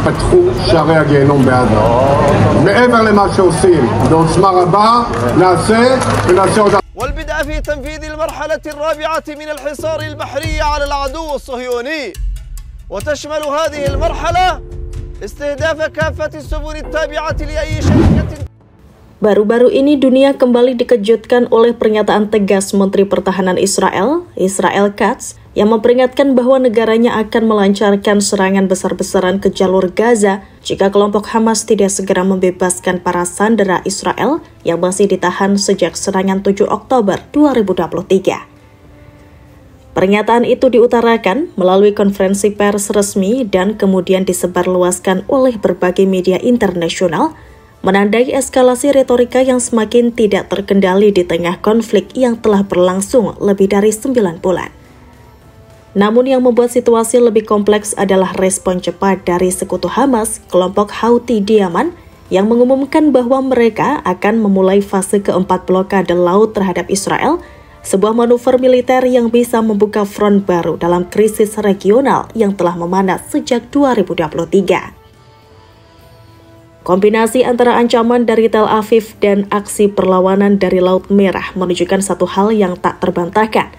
ייפתחו שערי הגיהנום בעזה. מעבר למה שעושים, בעוצמה רבה, נעשה עוד... والبدء في تنفيذ المرحلة الرابعة من الحصار البحري على العدو الصهيوني، وتشمل هذه المرحلة استهداف كافة السفن التابعة لأي شركة. Baru-baru ini dunia kembali dikejutkan oleh pernyataan tegas Menteri Pertahanan Israel, Israel Katz, yang memperingatkan bahwa negaranya akan melancarkan serangan besar-besaran ke jalur Gaza jika kelompok Hamas tidak segera membebaskan para sandera Israel yang masih ditahan sejak serangan 7 Oktober 2023. Pernyataan itu diutarakan melalui konferensi pers resmi dan kemudian disebarluaskan oleh berbagai media internasional, menandai eskalasi retorika yang semakin tidak terkendali di tengah konflik yang telah berlangsung lebih dari 9 bulan. Namun yang membuat situasi lebih kompleks adalah respon cepat dari sekutu Hamas, kelompok Houthi di Yaman, yang mengumumkan bahwa mereka akan memulai fase keempat blokade laut terhadap Israel, sebuah manuver militer yang bisa membuka front baru dalam krisis regional yang telah memanas sejak 2023. Kombinasi antara ancaman dari Tel Aviv dan aksi perlawanan dari Laut Merah menunjukkan satu hal yang tak terbantahkan,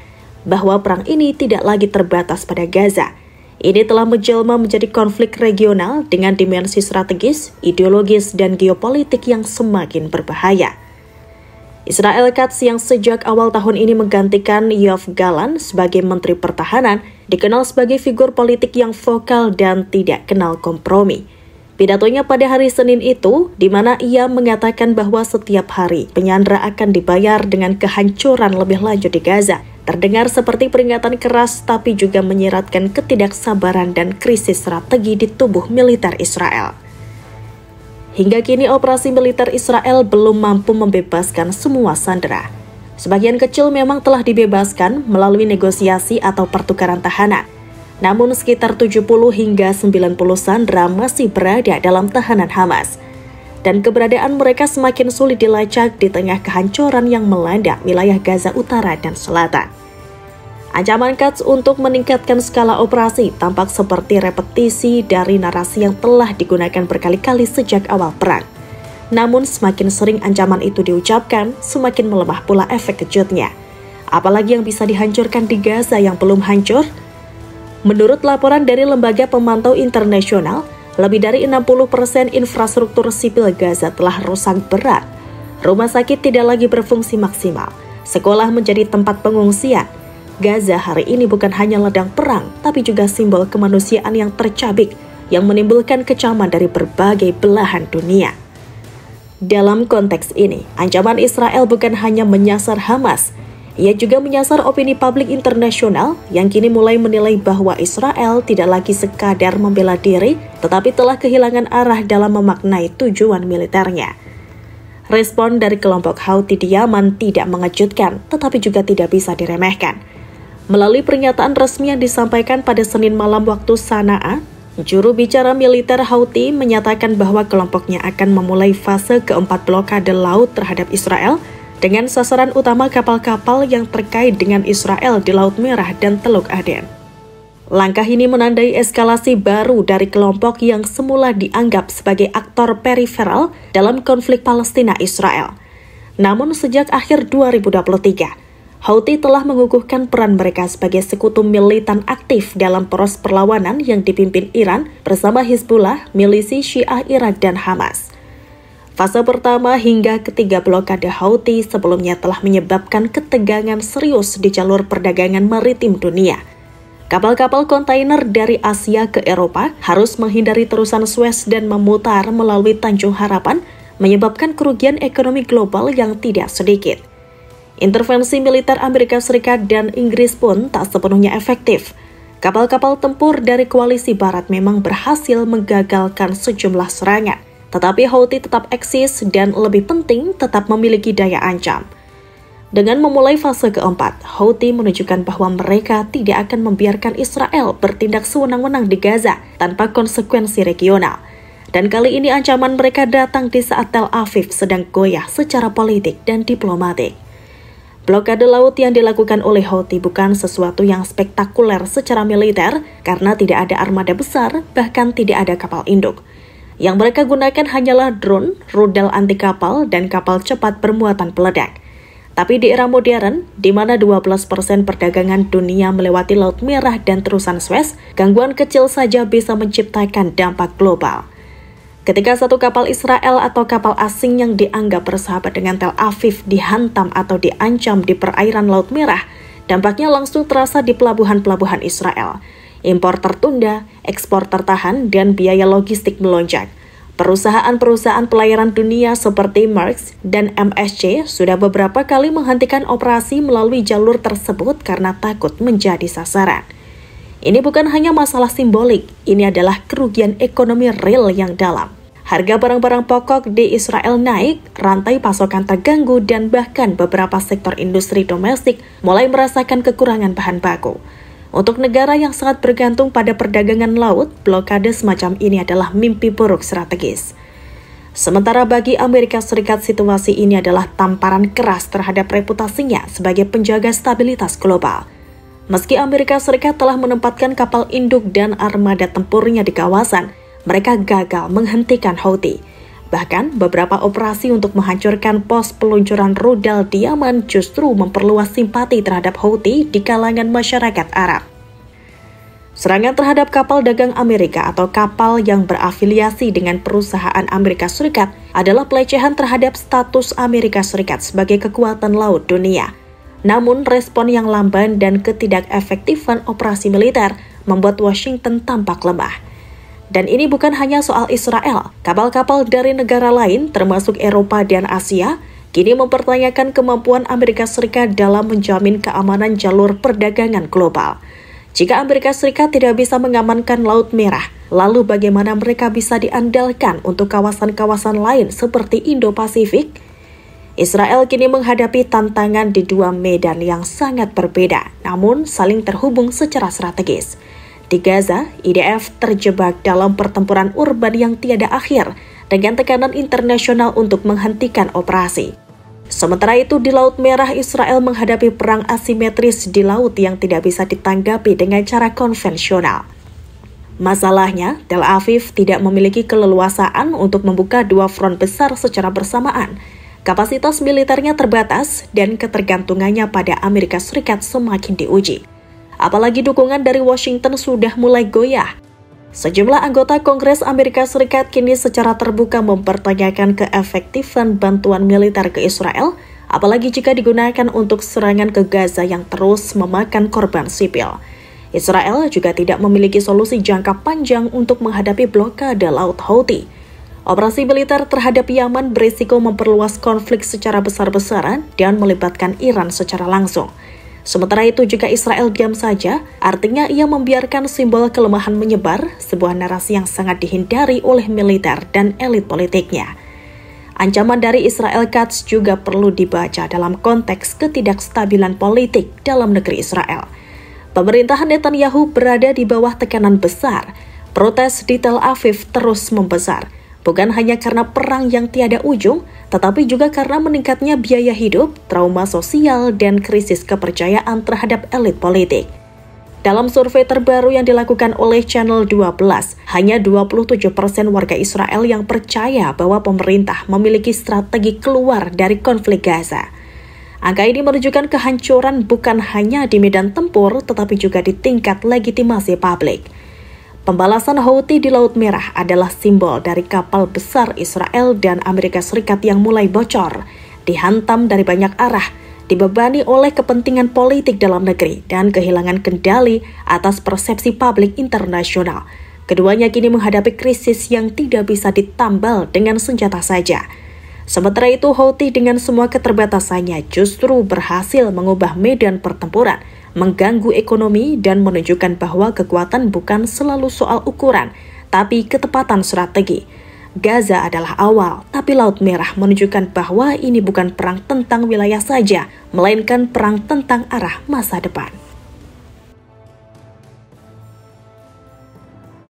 bahwa perang ini tidak lagi terbatas pada Gaza. Ini telah menjelma menjadi konflik regional dengan dimensi strategis, ideologis, dan geopolitik yang semakin berbahaya. Israel Katz yang sejak awal tahun ini menggantikan Yoav Gallant sebagai Menteri Pertahanan, dikenal sebagai figur politik yang vokal dan tidak kenal kompromi. Pidatonya pada hari Senin itu, di mana ia mengatakan bahwa setiap hari penyandera akan dibayar dengan kehancuran lebih lanjut di Gaza, terdengar seperti peringatan keras tapi juga menyiratkan ketidaksabaran dan krisis strategi di tubuh militer Israel. Hingga kini operasi militer Israel belum mampu membebaskan semua sandera. Sebagian kecil memang telah dibebaskan melalui negosiasi atau pertukaran tahanan. Namun sekitar 70 hingga 90 sandera masih berada dalam tahanan Hamas. Dan keberadaan mereka semakin sulit dilacak di tengah kehancuran yang melanda wilayah Gaza Utara dan Selatan. Ancaman Katz untuk meningkatkan skala operasi tampak seperti repetisi dari narasi yang telah digunakan berkali-kali sejak awal perang. Namun semakin sering ancaman itu diucapkan, semakin melemah pula efek kejutnya. Apalagi yang bisa dihancurkan di Gaza yang belum hancur? Menurut laporan dari lembaga pemantau internasional, lebih dari 60% infrastruktur sipil Gaza telah rusak berat. Rumah sakit tidak lagi berfungsi maksimal. Sekolah menjadi tempat pengungsian. Gaza hari ini bukan hanya ladang perang, tapi juga simbol kemanusiaan yang tercabik, yang menimbulkan kecaman dari berbagai belahan dunia. Dalam konteks ini, ancaman Israel bukan hanya menyasar Hamas, ia juga menyasar opini publik internasional yang kini mulai menilai bahwa Israel tidak lagi sekadar membela diri, tetapi telah kehilangan arah dalam memaknai tujuan militernya. Respon dari kelompok Houthi di Yaman tidak mengejutkan, tetapi juga tidak bisa diremehkan. Melalui pernyataan resmi yang disampaikan pada Senin malam waktu Sanaa, juru bicara militer Houthi menyatakan bahwa kelompoknya akan memulai fase keempat blokade laut terhadap Israel dengan sasaran utama kapal-kapal yang terkait dengan Israel di Laut Merah dan Teluk Aden. Langkah ini menandai eskalasi baru dari kelompok yang semula dianggap sebagai aktor periferal dalam konflik Palestina-Israel. Namun sejak akhir 2023, Houthi telah mengukuhkan peran mereka sebagai sekutu militan aktif dalam poros perlawanan yang dipimpin Iran bersama Hizbullah, milisi Syiah Irak dan Hamas. Fase pertama hingga ketiga blokade Houthi sebelumnya telah menyebabkan ketegangan serius di jalur perdagangan maritim dunia. Kapal-kapal kontainer dari Asia ke Eropa harus menghindari terusan Suez dan memutar melalui Tanjung Harapan, menyebabkan kerugian ekonomi global yang tidak sedikit. Intervensi militer Amerika Serikat dan Inggris pun tak sepenuhnya efektif. Kapal-kapal tempur dari koalisi Barat memang berhasil menggagalkan sejumlah serangan. Tetapi Houthi tetap eksis dan lebih penting tetap memiliki daya ancam. Dengan memulai fase keempat, Houthi menunjukkan bahwa mereka tidak akan membiarkan Israel bertindak sewenang-wenang di Gaza tanpa konsekuensi regional. Dan kali ini ancaman mereka datang di saat Tel Aviv sedang goyah secara politik dan diplomatik. Blokade laut yang dilakukan oleh Houthi bukan sesuatu yang spektakuler secara militer karena tidak ada armada besar, bahkan tidak ada kapal induk. Yang mereka gunakan hanyalah drone, rudal anti kapal, dan kapal cepat bermuatan peledak. Tapi di era modern, di mana 12% perdagangan dunia melewati Laut Merah dan terusan Suez, gangguan kecil saja bisa menciptakan dampak global. Ketika satu kapal Israel atau kapal asing yang dianggap bersahabat dengan Tel Aviv dihantam atau diancam di perairan Laut Merah, dampaknya langsung terasa di pelabuhan-pelabuhan Israel. Impor tertunda, ekspor tertahan, dan biaya logistik melonjak. Perusahaan-perusahaan pelayaran dunia seperti Maersk dan MSC sudah beberapa kali menghentikan operasi melalui jalur tersebut karena takut menjadi sasaran. Ini bukan hanya masalah simbolik, ini adalah kerugian ekonomi real yang dalam. Harga barang-barang pokok di Israel naik, rantai pasokan terganggu, dan bahkan beberapa sektor industri domestik mulai merasakan kekurangan bahan baku. Untuk negara yang sangat bergantung pada perdagangan laut, blokade semacam ini adalah mimpi buruk strategis. Sementara bagi Amerika Serikat, situasi ini adalah tamparan keras terhadap reputasinya sebagai penjaga stabilitas global. Meski Amerika Serikat telah menempatkan kapal induk dan armada tempurnya di kawasan, mereka gagal menghentikan Houthi. Bahkan, beberapa operasi untuk menghancurkan pos peluncuran rudal di Yaman justru memperluas simpati terhadap Houthi di kalangan masyarakat Arab. Serangan terhadap kapal dagang Amerika atau kapal yang berafiliasi dengan perusahaan Amerika Serikat adalah pelecehan terhadap status Amerika Serikat sebagai kekuatan laut dunia. Namun, respon yang lamban dan ketidakefektifan operasi militer membuat Washington tampak lemah. Dan ini bukan hanya soal Israel. Kapal-kapal dari negara lain, termasuk Eropa dan Asia, kini mempertanyakan kemampuan Amerika Serikat dalam menjamin keamanan jalur perdagangan global. Jika Amerika Serikat tidak bisa mengamankan Laut Merah, lalu bagaimana mereka bisa diandalkan untuk kawasan-kawasan lain seperti Indo-Pasifik? Israel kini menghadapi tantangan di dua medan yang sangat berbeda, namun saling terhubung secara strategis. Di Gaza, IDF terjebak dalam pertempuran urban yang tiada akhir dengan tekanan internasional untuk menghentikan operasi. Sementara itu, di Laut Merah, Israel menghadapi perang asimetris di laut yang tidak bisa ditanggapi dengan cara konvensional. Masalahnya, Tel Aviv tidak memiliki keleluasaan untuk membuka dua front besar secara bersamaan. Kapasitas militernya terbatas dan ketergantungannya pada Amerika Serikat semakin diuji. Apalagi dukungan dari Washington sudah mulai goyah. Sejumlah anggota Kongres Amerika Serikat kini secara terbuka mempertanyakan keefektifan bantuan militer ke Israel, apalagi jika digunakan untuk serangan ke Gaza yang terus memakan korban sipil. Israel juga tidak memiliki solusi jangka panjang untuk menghadapi blokade laut Houthi. Operasi militer terhadap Yaman berisiko memperluas konflik secara besar-besaran dan melibatkan Iran secara langsung. Sementara itu, jika Israel diam saja, artinya ia membiarkan simbol kelemahan menyebar, sebuah narasi yang sangat dihindari oleh militer dan elit politiknya. Ancaman dari Israel Quds juga perlu dibaca dalam konteks ketidakstabilan politik dalam negeri Israel. Pemerintahan Netanyahu berada di bawah tekanan besar. Protes di Tel Aviv terus membesar. Bukan hanya karena perang yang tiada ujung, tetapi juga karena meningkatnya biaya hidup, trauma sosial, dan krisis kepercayaan terhadap elit politik. Dalam survei terbaru yang dilakukan oleh Channel 12, hanya 27% warga Israel yang percaya bahwa pemerintah memiliki strategi keluar dari konflik Gaza. Angka ini menunjukkan kehancuran bukan hanya di medan tempur, tetapi juga di tingkat legitimasi publik. Pembalasan Houthi di Laut Merah adalah simbol dari kapal besar Israel dan Amerika Serikat yang mulai bocor, dihantam dari banyak arah, dibebani oleh kepentingan politik dalam negeri dan kehilangan kendali atas persepsi publik internasional. Keduanya kini menghadapi krisis yang tidak bisa ditambal dengan senjata saja. Sementara itu, Houthi dengan semua keterbatasannya justru berhasil mengubah medan pertempuran, mengganggu ekonomi, dan menunjukkan bahwa kekuatan bukan selalu soal ukuran, tapi ketepatan strategi. Gaza adalah awal, tapi Laut Merah menunjukkan bahwa ini bukan perang tentang wilayah saja, melainkan perang tentang arah masa depan.